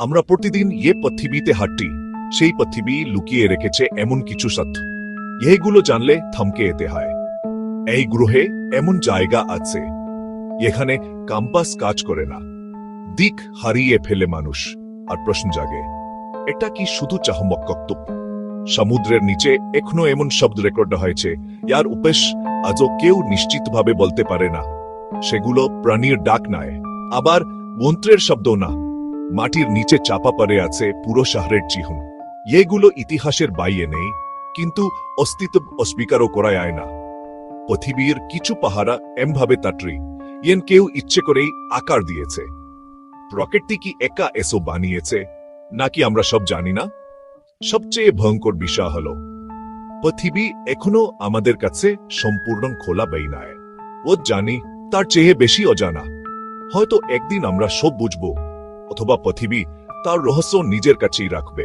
আমরা প্রতিদিন পৃথিবীতে হাঁটি, সেই পৃথিবী লুকিয়ে রেখেছে এমন কিছু সত্য, এগুলো জানলে থমকে যেতে হয়। এই গ্রহে এমন জায়গা আছে এখানে কম্পাস কাজ করে না, দিক হারিয়ে ফেলে মানুষ, আর প্রশ্ন জাগে, এটা কি শুধু চাহমকত্ব? সমুদ্রের নিচে এখনো এমন শব্দ রেকর্ড হয়েছে ইয়ার উপেশ আজও কেউ নিশ্চিতভাবে বলতে পারে না। সেগুলো প্রাণীর ডাক নয়, আবার মন্ত্রের শব্দ না, মাটির নিচে চাপা পড়ে আছে পুরো শহরের চিহ্ন। এগুলো ইতিহাসের বাইরে নেই, কিন্তু অস্তিত্ব অস্বীকারও করা যায় না। পৃথিবীর কিছু পাহারা এমভাবে তাটরি কেউ ইচ্ছে করেই আকার দিয়েছে। প্রকৃতি কি একা এসো বানিয়েছে, নাকি আমরা সব জানি না? সবচেয়ে ভয়ঙ্কর বিষয় হল পৃথিবী এখনো আমাদের কাছে সম্পূর্ণ খোলা বই নয়। ও জানি তার চেয়ে বেশি অজানা। হয়তো একদিন আমরা সব বুঝব, অথবা পৃথিবী তার রহস্য নিজের কাছেই রাখবে।